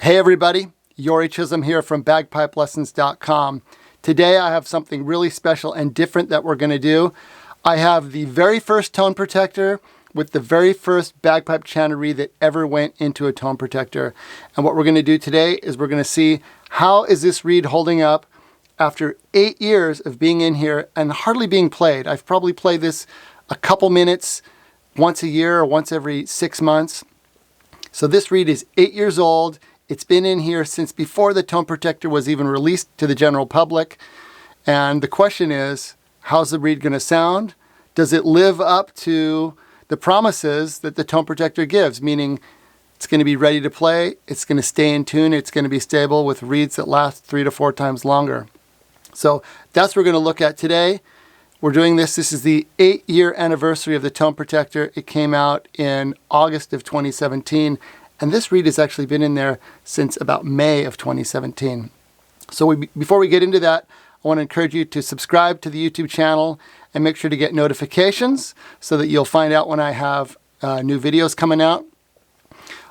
Hey everybody, Yori Chisholm here from bagpipelessons.com. Today I have something really special and different that we're going to do. I have the very first tone protector with the very first bagpipe chanter reed that ever went into a tone protector. And what we're going to do today is we're going to see how is this reed holding up after 8 years of being in here and hardly being played. I've probably played this a couple minutes once a year or once every 6 months. So this reed is 8 years old. It's been in here since before the tone protector was even released to the general public. And the question is, how's the reed going to sound? Does it live up to the promises that the tone protector gives? Meaning it's going to be ready to play, it's going to stay in tune, it's going to be stable with reeds that last 3 to 4 times longer. So that's what we're going to look at today. We're doing this. This is the 8-year anniversary of the tone protector. It came out in August of 2017. And this reed has actually been in there since about May of 2017. So before we get into that, I want to encourage you to subscribe to the YouTube channel and make sure to get notifications so that you'll find out when I have new videos coming out.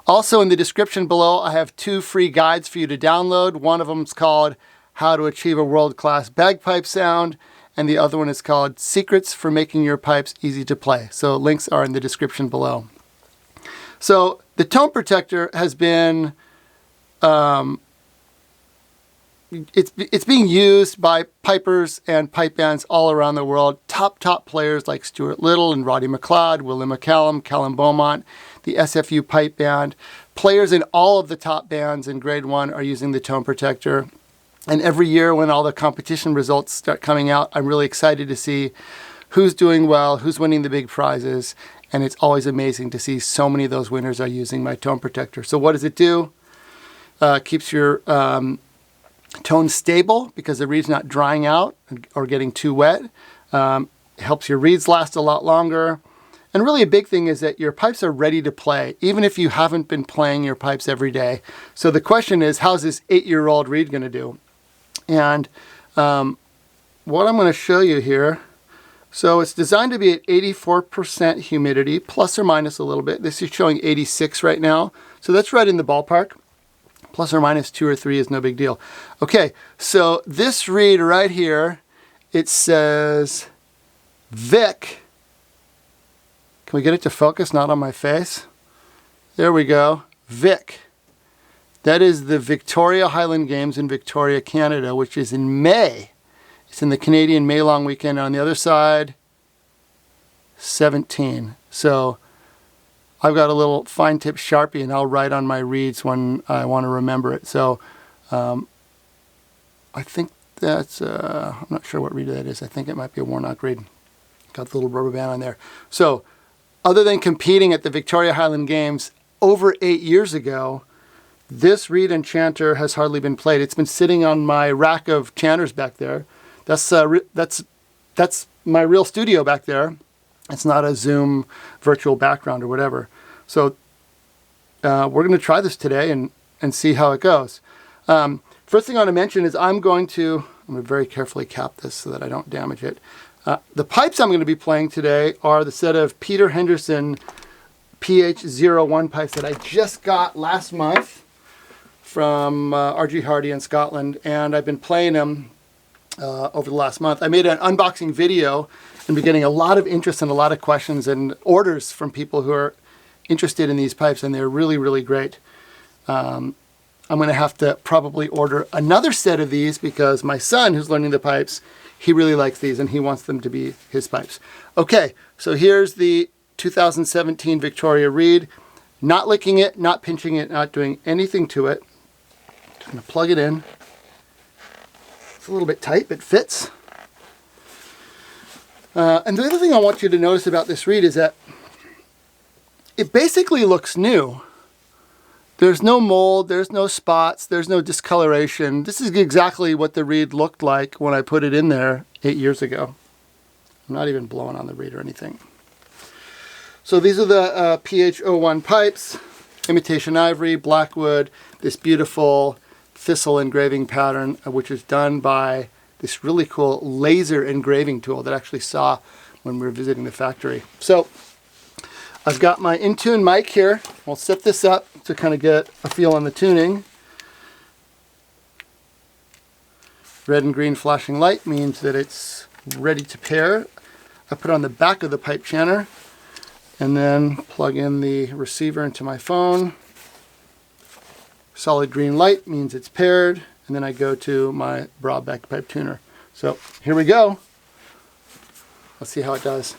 Also in the description below, I have 2 free guides for you to download. One of them is called How to Achieve a World-Class Bagpipe Sound, and the other one is called Secrets for Making Your Pipes Easy to Play. So links are in the description below. So the tone protector has been, it's being used by pipers and pipe bands all around the world. Top players like Stuart Little and Roddy McLeod, Willie McCallum, Callum Beaumont, the SFU pipe band. Players in all of the top bands in grade 1 are using the tone protector. And every year when all the competition results start coming out, I'm really excited to see who's doing well, who's winning the big prizes. And it's always amazing to see so many of those winners are using my tone protector. So what does it do? Keeps your tone stable because the reed's not drying out or getting too wet. Helps your reeds last a lot longer. And really a big thing is that your pipes are ready to play, even if you haven't been playing your pipes every day. So the question is, how's this 8-year-old reed going to do? And what I'm going to show you here, so it's designed to be at 84% humidity, plus or minus a little bit. This is showing 86 right now. So that's right in the ballpark. Plus or minus 2 or 3 is no big deal. Okay, so this reed right here, it says Vic. Can we get it to focus, not on my face? There we go, Vic. That is the Victoria Highland Games in Victoria, Canada, which is in May. It's in the Canadian May long weekend. On the other side, 17. So I've got a little fine tip Sharpie and I'll write on my reeds when I want to remember it. So I think that's, I'm not sure what reed that is. I think it might be a Warnock reed. Got the little rubber band on there. So other than competing at the Victoria Highland Games over 8 years ago, this reed and chanter has hardly been played. It's been sitting on my rack of chanters back there. That's my real studio back there. It's not a Zoom virtual background or whatever. So we're going to try this today and see how it goes. First thing I want to mention is I'm going to very carefully cap this so that I don't damage it. The pipes I'm going to be playing today are the set of Peter Henderson PH01 pipes that I just got last month from R.G. Hardy in Scotland, and I've been playing them over the last month. I made an unboxing video and been getting a lot of interest and a lot of questions and orders from people who are interested in these pipes, and they're really, really great. I'm going to have to probably order another set of these because my son, who's learning the pipes, he really likes these and he wants them to be his pipes. Okay, so here's the 2017 Victoria reed. Not licking it, not pinching it, not doing anything to it. Just going to plug it in. It's a little bit tight, but fits. And the other thing I want you to notice about this reed is that it basically looks new. There's no mold, there's no spots, there's no discoloration. This is exactly what the reed looked like when I put it in there 8 years ago. I'm not even blowing on the reed or anything. So these are the PH01 pipes, imitation ivory, blackwood, this beautiful thistle engraving pattern, which is done by this really cool laser engraving tool that I actually saw when we were visiting the factory. So I've got my InTune mic here. We'll set this up to kind of get a feel on the tuning. Red and green flashing light means that it's ready to pair. I put it on the back of the pipe chanter and then plug in the receiver into my phone. Solid green light means it's paired, and then I go to my Braw Bagpipe tuner. So here we go. Let's see how it does.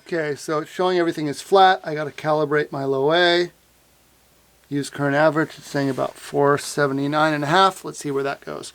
Okay, so it's showing everything is flat. I got to calibrate my low A. Use current average. It's saying about 479.5. Let's see where that goes.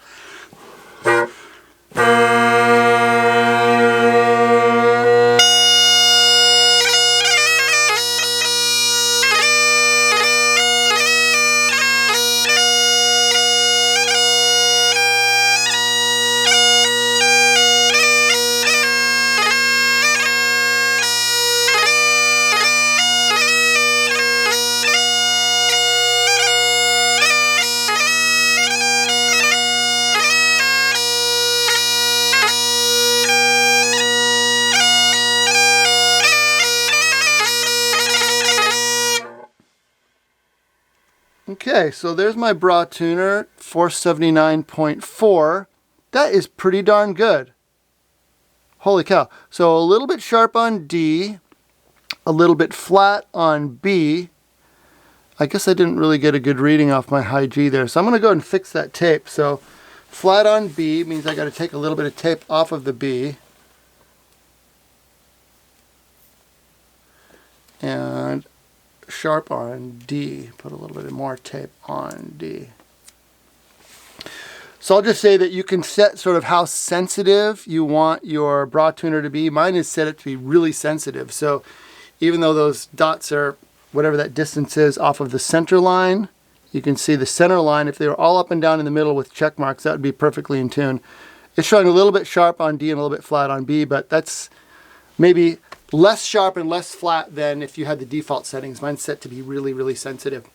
Okay, so there's my Braw tuner, 479.4. That is pretty darn good. Holy cow. So a little bit sharp on D, a little bit flat on B. I guess I didn't really get a good reading off my high G there. So I'm going to go ahead and fix that tape. So flat on B means I got to take a little bit of tape off of the B. And sharp on D. Put a little bit more tape on D. So I'll just say that you can set sort of how sensitive you want your Braw tuner to be. Mine is set it to be really sensitive. So even though those dots are whatever that distance is off of the center line, you can see the center line. If they were all up and down in the middle with check marks, that would be perfectly in tune. It's showing a little bit sharp on D and a little bit flat on B, but that's maybe less sharp and less flat than if you had the default settings. Mine's set to be really, really sensitive.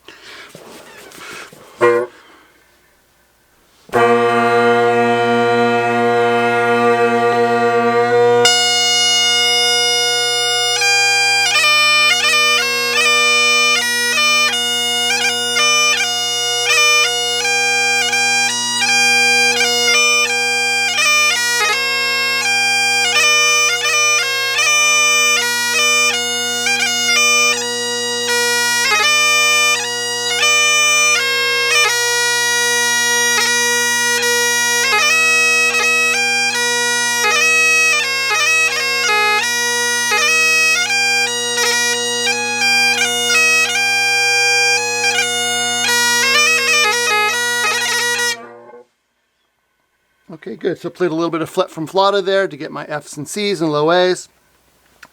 Okay, good. So played a little bit of flet from flauta there to get my Fs and Cs and low As,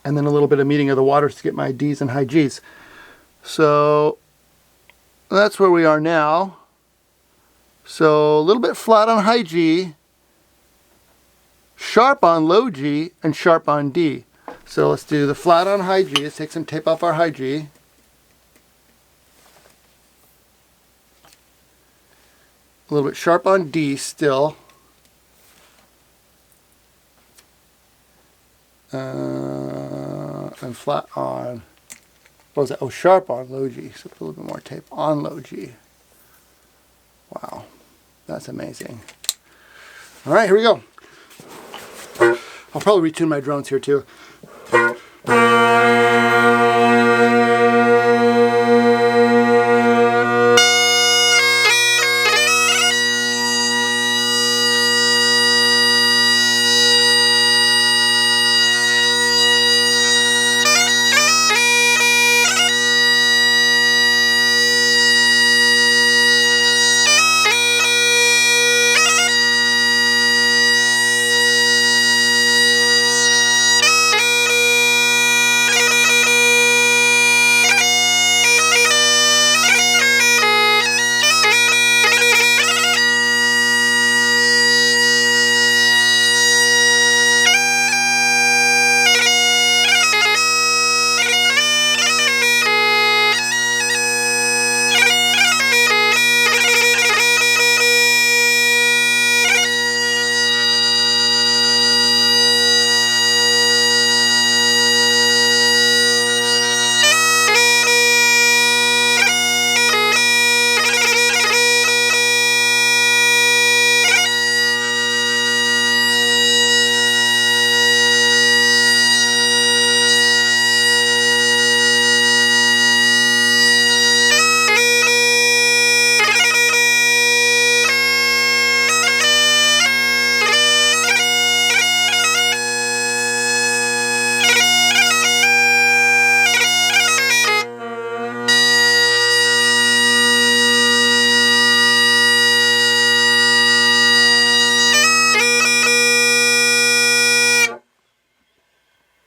and then a little bit of meeting of the waters to get my Ds and high Gs. So that's where we are now. So a little bit flat on high G, sharp on low G, and sharp on D. So let's do the flat on high G. Let's take some tape off our high G. A little bit sharp on D still. And flat on, what was that? Oh, sharp on low G. So put a little bit more tape on low G. Wow, that's amazing. All right, here we go. I'll probably retune my drones here too.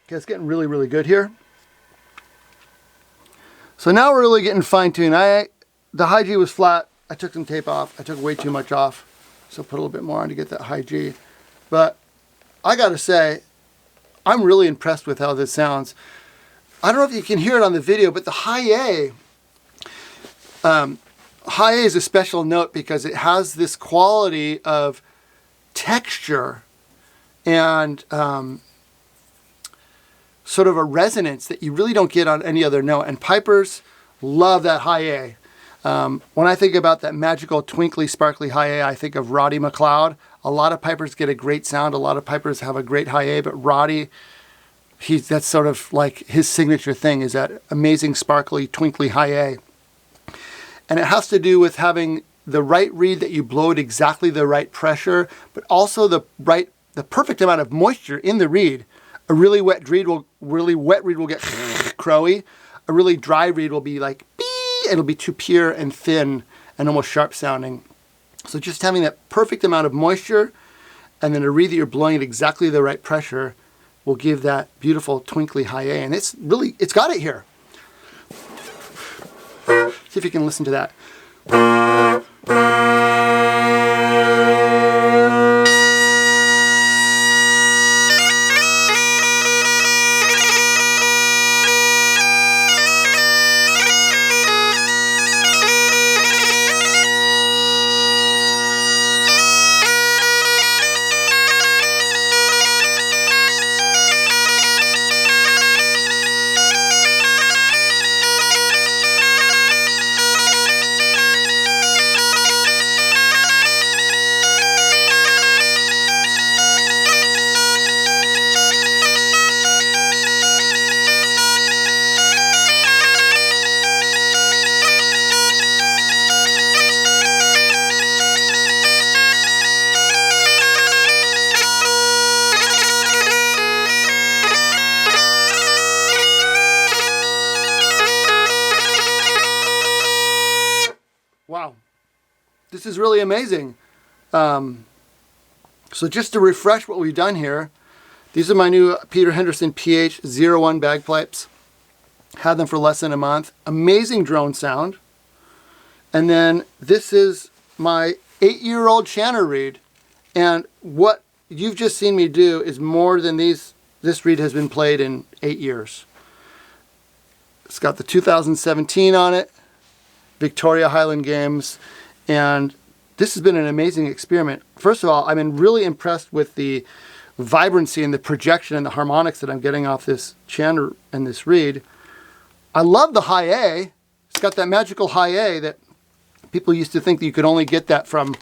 Okay, it's getting really, really good here. So now we're really getting fine-tuned. The high G was flat. I took some tape off. I took way too much off. So put a little bit more on to get that high G. But I gotta say, I'm really impressed with how this sounds. I don't know if you can hear it on the video, but the high A is a special note because it has this quality of texture and sort of a resonance that you really don't get on any other note. And pipers love that high A. When I think about that magical, twinkly, sparkly high A, I think of Roddy McLeod. A lot of pipers get a great sound. A lot of pipers have a great high A, but Roddy, that's sort of like his signature thing, is that amazing, sparkly, twinkly high A. And it has to do with having the right reed that you blow at exactly the right pressure, but also the perfect amount of moisture in the reed. A really wet reed will get crowy. A really dry reed will be like bee. It'll be too pure and thin and almost sharp sounding. So just having that perfect amount of moisture and then a reed that you're blowing at exactly the right pressure will give that beautiful twinkly high A. And it's got it here. See if you can listen to that. Wow, this is really amazing. So just to refresh what we've done here, these are my new Peter Henderson PH01 bagpipes. Had them for less than a month. Amazing drone sound. And then this is my 8-year-old chanter reed. And what you've just seen me do is more than this reed has been played in 8 years. It's got the 2017 on it, Victoria Highland Games, and this has been an amazing experiment. First of all, I've been really impressed with the vibrancy and the projection and the harmonics that I'm getting off this chanter and this reed. I love the high A. It's got that magical high A that people used to think that you could only get that from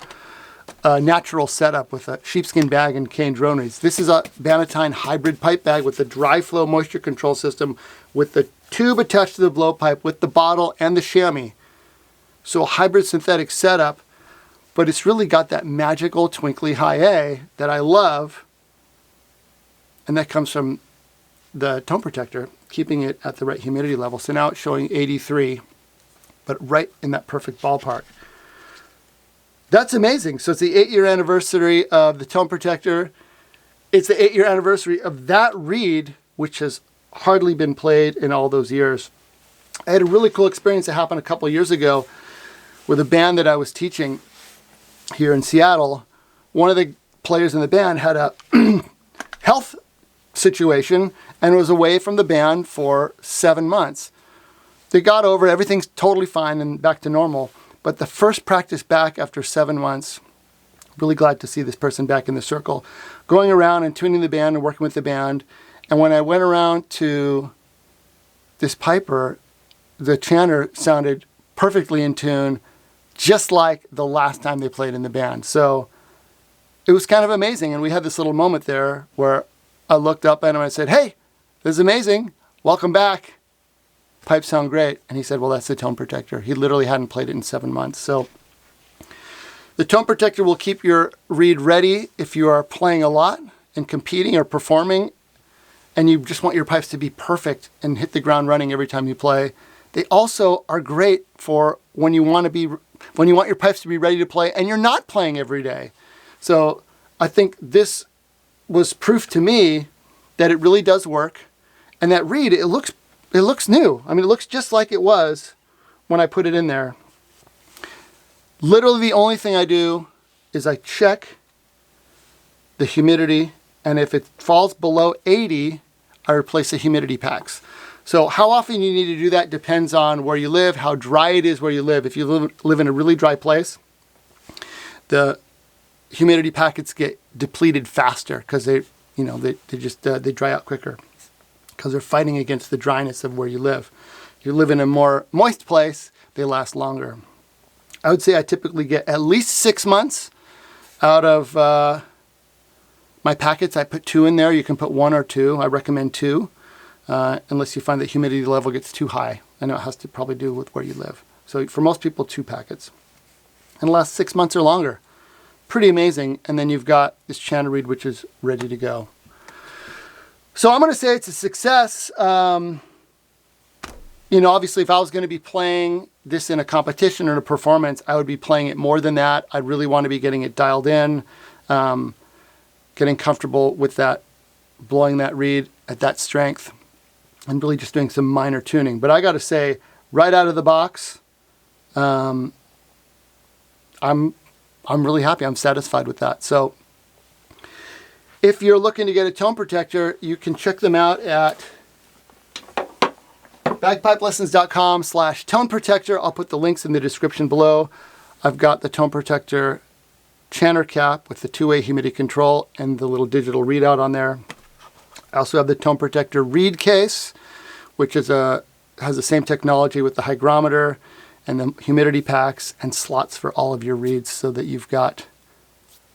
a natural setup with a sheepskin bag and cane drone reeds. This is a Bannatyne hybrid pipe bag with a dry flow moisture control system with the tube attached to the blowpipe with the bottle and the chamois. So a hybrid synthetic setup, but it's really got that magical twinkly high A that I love, and that comes from the tone protector, keeping it at the right humidity level. So now it's showing 83, but right in that perfect ballpark. That's amazing. So it's the 8-year anniversary of the tone protector. It's the 8-year anniversary of that reed, which has hardly been played in all those years. I had a really cool experience that happened a couple of years ago with a band that I was teaching here in Seattle. One of the players in the band had a health situation and was away from the band for 7 months. They got over it, everything's totally fine and back to normal. But the first practice back after 7 months, really glad to see this person back in the circle, going around and tuning the band and working with the band. And when I went around to this piper, the chanter sounded perfectly in tune, just like the last time they played in the band. So it was kind of amazing. And we had this little moment there where I looked up at him and I said, "Hey, this is amazing. Welcome back. Pipes sound great." And he said, "Well, that's the tone protector." He literally hadn't played it in 7 months. So the tone protector will keep your reed ready if you are playing a lot and competing or performing, and you just want your pipes to be perfect and hit the ground running every time you play. They also are great for when you want your pipes to be ready to play and you're not playing every day. So I think this was proof to me that it really does work. And that reed, it looks new. I mean, it looks just like it was when I put it in there. Literally the only thing I do is I check the humidity, and if it falls below 80, I replace the humidity packs. So how often you need to do that depends on where you live, how dry it is where you live. If you live in a really dry place, the humidity packets get depleted faster because they dry out quicker, because they're fighting against the dryness of where you live. If you live in a more moist place, they last longer. I would say I typically get at least 6 months out of my packets. I put 2 in there. You can put 1 or 2. I recommend 2, unless you find that humidity level gets too high. I know it has to probably do with where you live. So for most people, 2 packets. And it lasts 6 months or longer. Pretty amazing. And then you've got this chanter reed, which is ready to go. So I'm going to say it's a success. Obviously, if I was going to be playing this in a competition or a performance, I would be playing it more than that. I'd really want to be getting it dialed in, getting comfortable with that, blowing that reed at that strength, and really just doing some minor tuning. But I got to say, right out of the box, I'm really happy. I'm satisfied with that. So if you're looking to get a tone protector, you can check them out at bagpipelessons.com/tone protector. I'll put the links in the description below. I've got the tone protector chanter cap with the 2-way humidity control and the little digital readout on there. I also have the tone protector reed case, which has the same technology with the hygrometer and the humidity packs and slots for all of your reeds, so that you've got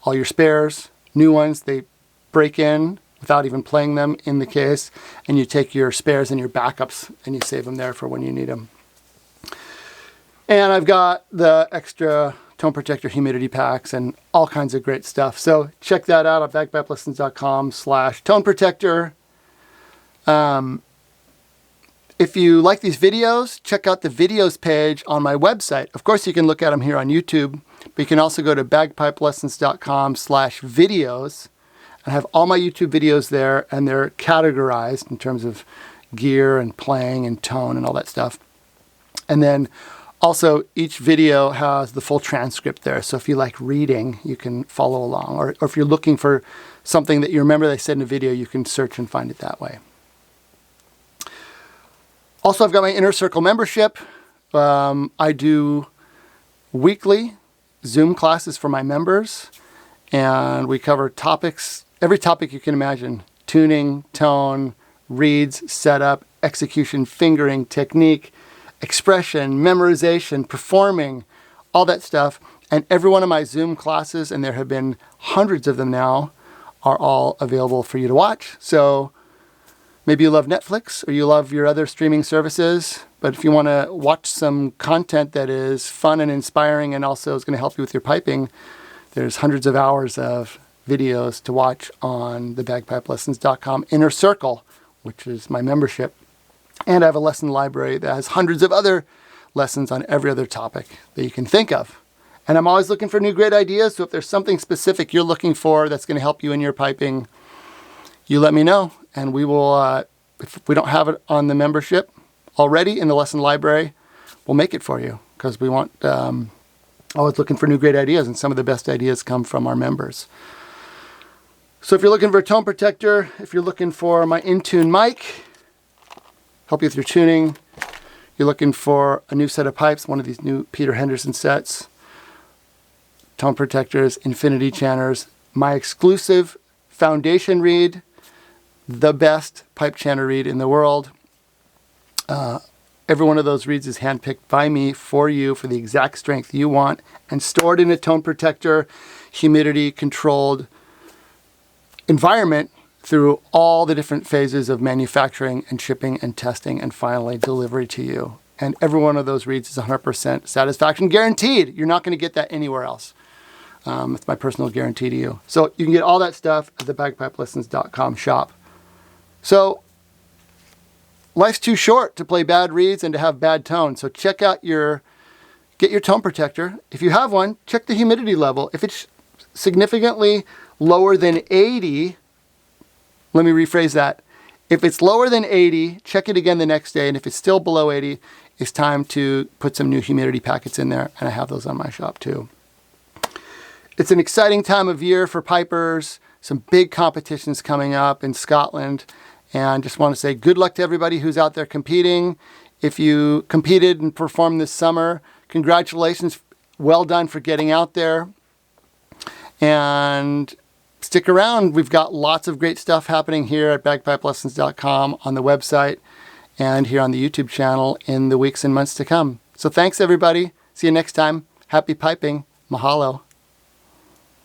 all your spares, new ones. They break in without even playing them in the case, and you take your spares and your backups and you save them there for when you need them. And I've got the extra tone protector humidity packs and all kinds of great stuff. So check that out at bagpipelessons.com/tone protector. If you like these videos, check out the videos page on my website. Of course, you can look at them here on YouTube, but you can also go to bagpipelessons.com/videos and have all my YouTube videos there, and they're categorized in terms of gear and playing and tone and all that stuff. And then also each video has the full transcript there. So if you like reading, you can follow along. Or if you're looking for something that you remember they said in a video, you can search and find it that way. Also, I've got my Inner Circle membership. I do weekly Zoom classes for my members, and we cover topics, every topic you can imagine: tuning, tone, reeds, setup, execution, fingering, technique, expression, memorization, performing, all that stuff. And every one of my Zoom classes, and there have been hundreds of them now, are all available for you to watch. So maybe you love Netflix or you love your other streaming services, but if you want to watch some content that is fun and inspiring and also is going to help you with your piping, there's hundreds of hours of videos to watch on the bagpipelessons.com Inner Circle, which is my membership. And I have a lesson library that has hundreds of other lessons on every other topic that you can think of. And I'm always looking for new great ideas, so if there's something specific you're looking for that's going to help you in your piping, you let me know, and we will, if we don't have it on the membership already in the lesson library, we'll make it for you, because we want, always looking for new great ideas, and some of the best ideas come from our members. So if you're looking for a tone protector, if you're looking for my InTune mic, help you with your tuning, you're looking for a new set of pipes, one of these new Peter Henderson sets, tone protectors, infinity chanters, my exclusive foundation reed, the best pipe chanter reed in the world. Every one of those reeds is handpicked by me for you for the exact strength you want and stored in a tone protector, humidity controlled environment through all the different phases of manufacturing and shipping and testing and finally delivery to you. And every one of those reeds is 100% satisfaction guaranteed. You're not going to get that anywhere else. It's my personal guarantee to you. So you can get all that stuff at the bagpipelessons.com shop. So life's too short to play bad reeds and to have bad tone. So check out get your tone protector. If you have one, check the humidity level. If it's significantly lower than 80, let me rephrase that. If it's lower than 80, check it again the next day. And if it's still below 80, it's time to put some new humidity packets in there. And I have those on my shop too. It's an exciting time of year for pipers. Some big competitions coming up in Scotland. And just want to say good luck to everybody who's out there competing. If you competed and performed this summer, congratulations. Well done for getting out there. And stick around. We've got lots of great stuff happening here at bagpipelessons.com on the website and here on the YouTube channel in the weeks and months to come. So thanks, everybody. See you next time. Happy piping. Mahalo.